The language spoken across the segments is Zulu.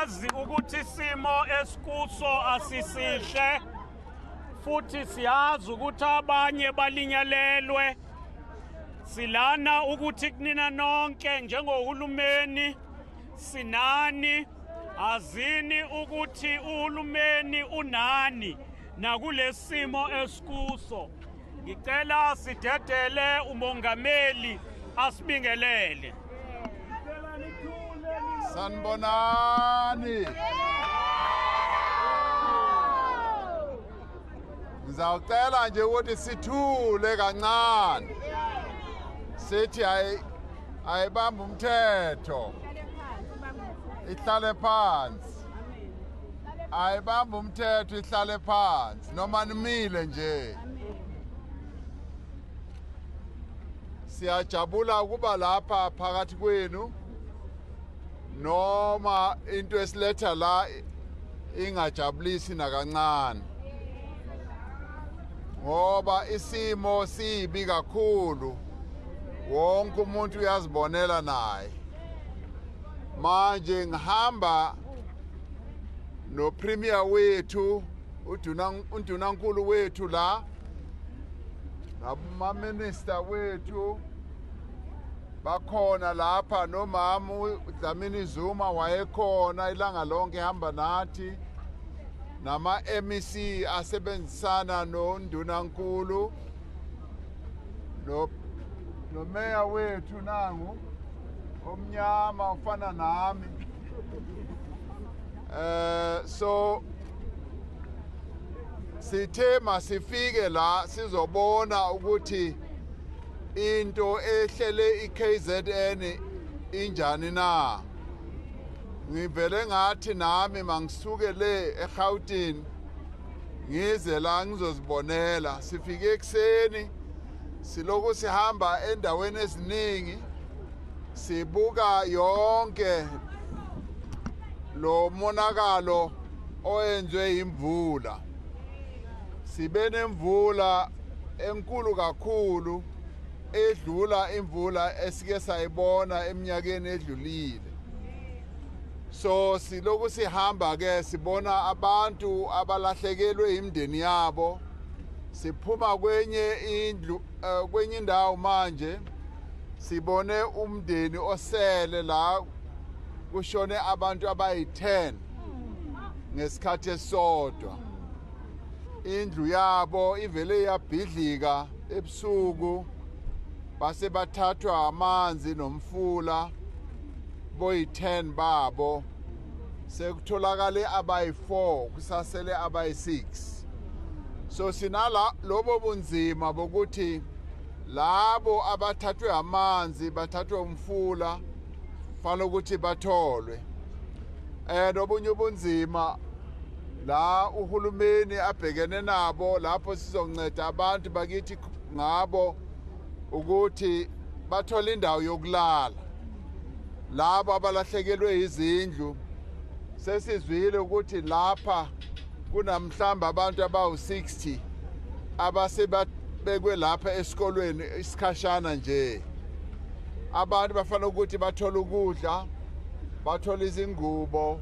Siyazi ukuthi isimo esikuso asisihle futhi siyazi ukuthi abanye balinyalelwe. Silana ukuthi kunina nonke njengohulumeni sinani, azini ukuthi uhulumeni unani nakulesimo esikuso. Ngicela sidedele uMengameli asibingelele. Sanibonani. Ngizawucela nje ukuthi sithule kancane. Sithi ayibamba umthetho. Ihlale phansi. Ayibamba umthetho ihlale phansi noma nimile nje. Siyajabula ukuba lapha phakathi kwenu. Noma into esiletha la ingajabulisi nakancane. Ngoba isimo sibi kakhulu. Wonke umuntu uyazibonela naye. Manje ngihamba no premier wethu, undunankulu wethu la, naboma minister wethu bakhona lapha, nomama Dlamini Zuma wayekhona ilanga lonke ehamba nathi, nama MEC asebenzisana nondunankulu no mayor wethu nangu omnyama ufana nami. So sithe masifike la sizobona ukuthi into ehlele iKZN injani na. Ngivele ngathi nami mangisuke le eGauteng ngize la ngizozibonela. Sifike ekseni siloku sihamba endaweni eziningi sibuka yonke lo monakalo oyenziwe imvula. Sibe nemvula enkulu kakhulu edlula imvula esike sayibona eminyakeni edlulile. So siloku sihamba ke sibona abantu abalahlekelwe imindeni yabo. Siphuma kwenye indlu kwenye indawo manje sibone umndeni osele la kushone abantu abayi-10 ngesikhathi esodwa. Indlu yabo ivele yabhidlika ebusuku, base bathathwa amanzi nomfula boyi-10 babo. Sekutholakale abayi-4 kusasele abayi-6. So sinala lobo bunzima bokuthi labo abathathwe amanzi bathathwe umfula fanele ukuthi batholwe. Obunye ubunzima la uhulumeni abhekene nabo lapho sizonceda abantu bakithi ngabo ukuthi bathole indawo yokulala. Labo abalahlekelwe izindlu sesizwile ukuthi lapha kunamhlamba abantu abawu-60 abasebekwe lapha esikolweni isikhashana nje. Abantu bafanele ukuthi bathole ukudla, bathole izingubo,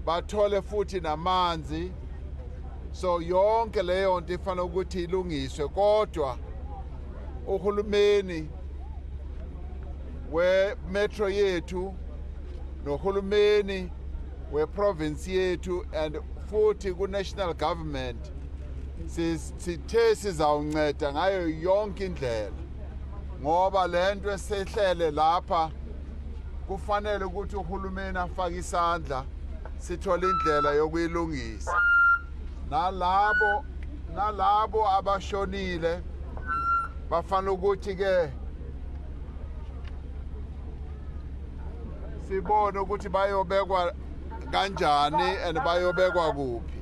bathole futhi namanzi. So yonke leyo nto ifanele ukuthi ilungiswe, kodwa uhulumeni we-metro yethu nohulumeni we-province yethu and futhi ku-national government sithe sizawunceda ngayo yonke indlela, ngoba lento esehlele lapha kufanele ukuthi uhulumeni afake isandla sithole indlela yokuyilungisa. Nalabo abashonile bafanele ukuthi ke sibone ukuthi bayobekwa kanjani and bayobekwa kuphi.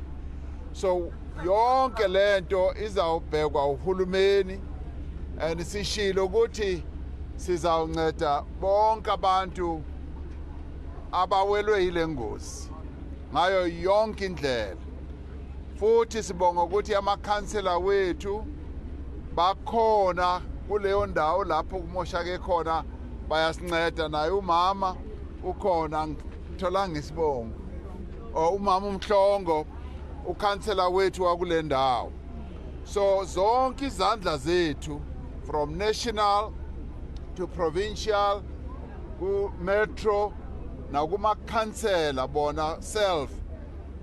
So yonke lento izawubhekwa uhulumeni and sishilo ukuthi sizawunceda bonke abantu abawelwe yile ngozi ngayo yonke indlela. Futhi sibonga ukuthi amakhansela wethu bakhona kuleyo ndawo lapho kumoshake khona bayasinceda, naye umama ukhona Tolanga isibongo umama uMhlongo ukhansela wethu wakule ndawo. So zonke izandla zethu from national to provincial ku metro nakuma khansela bona self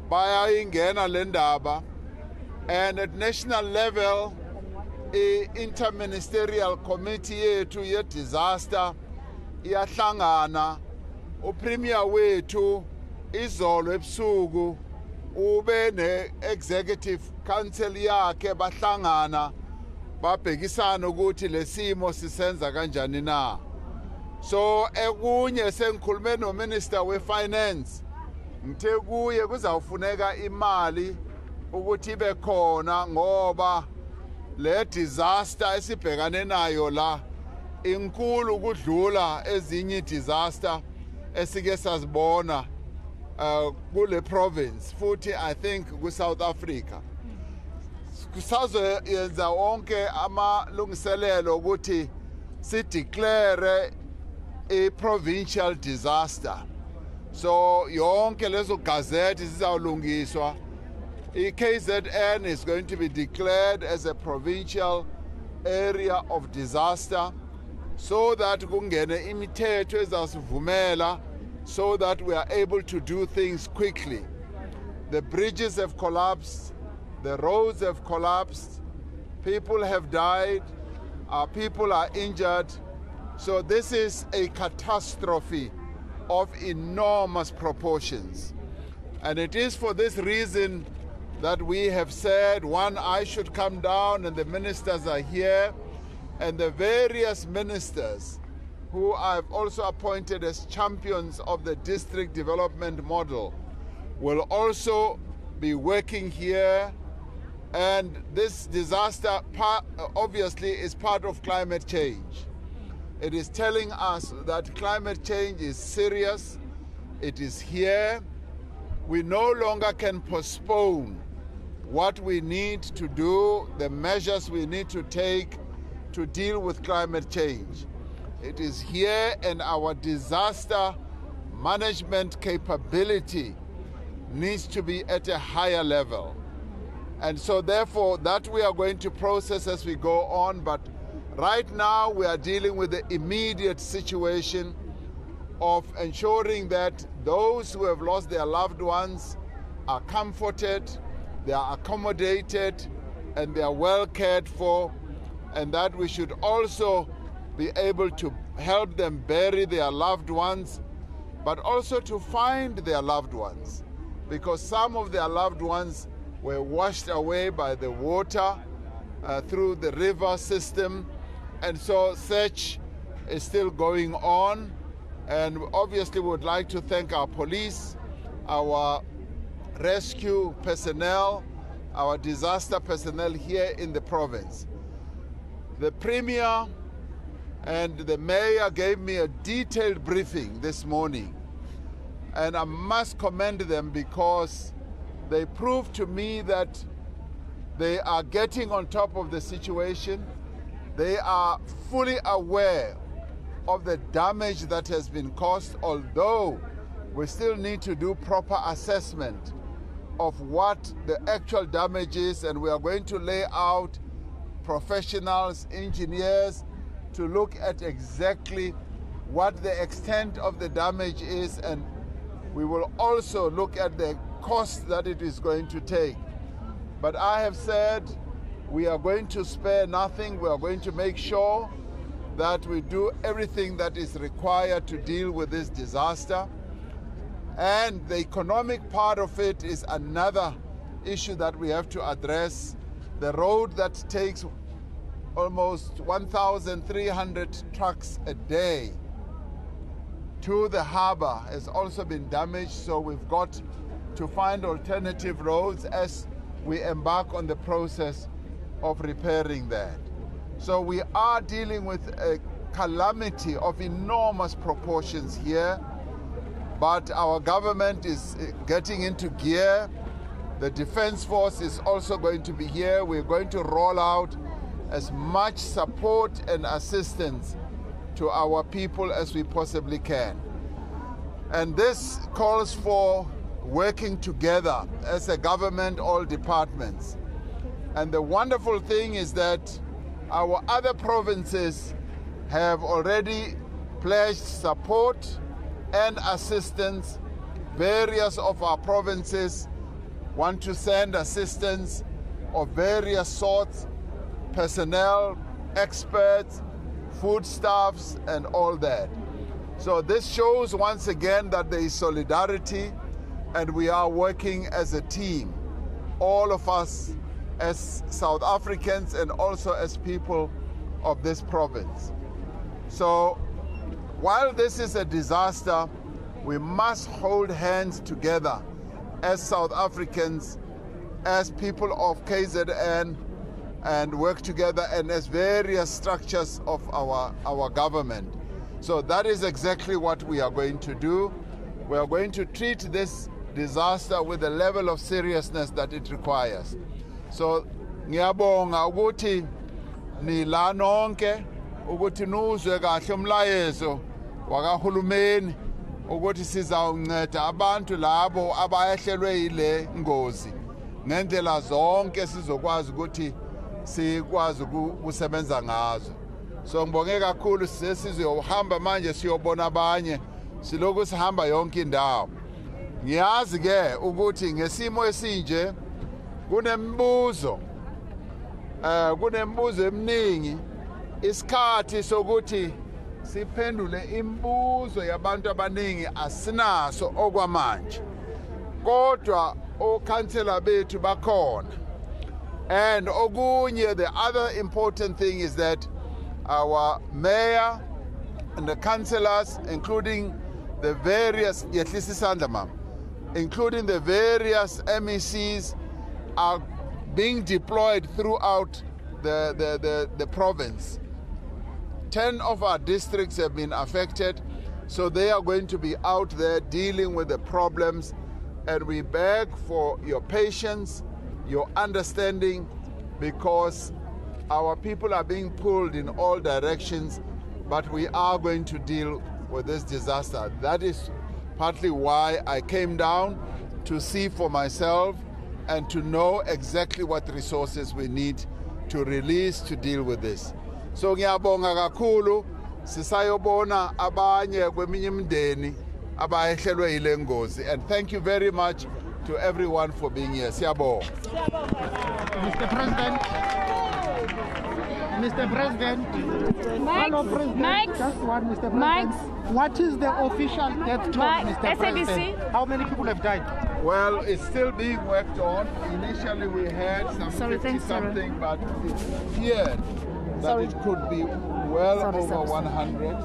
bayayingena le ndaba, and at national level i-interministerial committee yethu ye-disaster iyahlangana. Upremier wethu izolo ebusuku ube ne-executive council yakhe bahlangana babhekisana ukuthi lesimo sisenza kanjani na. So ekunye sengikhulume nominister we-finance ngithe kuye kuzawufuneka imali ukuthi ibe khona ngoba le disaster esibhekane nayo la inkulu ukudlula ezinye disaster esike sazibona kule province futhi I think ku-South Africa. Kusazoyenza wonke amalungiselelo ukuthi si-declare i-provincial disaster. So yonke lezo gazethi zizawulungiswa. KZN is going to be declared as a provincial area of disaster so that kungene imithetho ezasivumela so that we are able to do things quickly. The bridges have collapsed, the roads have collapsed, people have died, our people are injured. So this is a catastrophe of enormous proportions. And it is for this reason that we have said, one, I should come down, and the ministers are here, and the various ministers who I've also appointed as champions of the district development model will also be working here. And this disaster obviously is part of climate change. It is telling us that climate change is serious, it is here. We no longer can postpone what we need to do, the measures we need to take to deal with climate change. It is here, and our disaster management capability needs to be at a higher level. And so therefore that we are going to process as we go on, but right now we are dealing with the immediate situation of ensuring that those who have lost their loved ones are comforted, they are accommodated, and they are well cared for, and that we should also be able to help them bury their loved ones, but also to find their loved ones, because some of their loved ones were washed away by the water through the river system, and so search is still going on. And obviously we would like to thank our police, our rescue personnel, our disaster personnel here in the province. The Premier and the Mayor gave me a detailed briefing this morning, and I must commend them because they proved to me that they are getting on top of the situation. They are fully aware of the damage that has been caused, although we still need to do proper assessment of what the actual damage is, and we are going to lay out professionals, engineers, to look at exactly what the extent of the damage is, and we will also look at the cost that it is going to take. But I have said we are going to spare nothing. We are going to make sure that we do everything that is required to deal with this disaster. And the economic part of it is another issue that we have to address. The road that takes almost 1,300 trucks a day to the harbor has also been damaged, so we've got to find alternative roads as we embark on the process of repairing that. So we are dealing with a calamity of enormous proportions here, but our government is getting into gear. The Defense Force is also going to be here. We're going to roll out as much support and assistance to our people as we possibly can. And this calls for working together as a government, all departments. And the wonderful thing is that our other provinces have already pledged support and assistance. Various of our provinces want to send assistance of various sorts, personnel, experts, foodstuffs, and all that. So this shows once again that there is solidarity and we are working as a team, all of us as South Africans and also as people of this province. So while this is a disaster, we must hold hands together as South Africans, as people of KZN, and work together and as various structures of our government. So that is exactly what we are going to do. We are going to treat this disaster with the level of seriousness that it requires. So ngiyabonga ukuthi nila nonke ukuthi nuzwe kahle umlayezo wakahulumeni ukuthi sizawunceda abantu labo abayehlelwe yile ngozi ngendlela zonke sizokwazi ukuthi sikwazi ukusebenza ngazo. So ngibonge kakhulu sizohamba manje siyobona abanye siloku sihamba yonke indawo. Ngiyazi ke ukuthi ngesimo esinje kunembuzo eminingi, isikhathi sokuthi siphendule imibuzo yabantu abaningi asinaso okwamanje, kodwa okhansela bethu bakhona. And okunye, the other important thing is that our mayor and the councillors, including the various including the various MECs, are being deployed throughout the province. 10 of our districts have been affected, so they are going to be out there dealing with the problems, and we beg for your patience, your understanding, because our people are being pulled in all directions, but we are going to deal with this disaster. That is partly why I came down to see for myself and to know exactly what resources we need to release to deal with this. So ngiyabonga kakhulu, sisayobona abanye kweminye imindeni abayehlelwe yile ngozi, and thank you very much to everyone for being here. Siyabonga. Mr. President. Mr. President. Hello, President. Just one, Mr. President. What is the official death toll, Mr. President? SABC. How many people have died? Well, it's still being worked on. Initially, we had some 50-something, but it's feared that it could be well over 100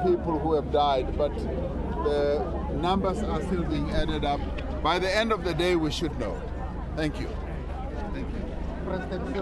people who have died. But the numbers are still being added up. By the end of the day, we should know. Thank you. Thank you. President.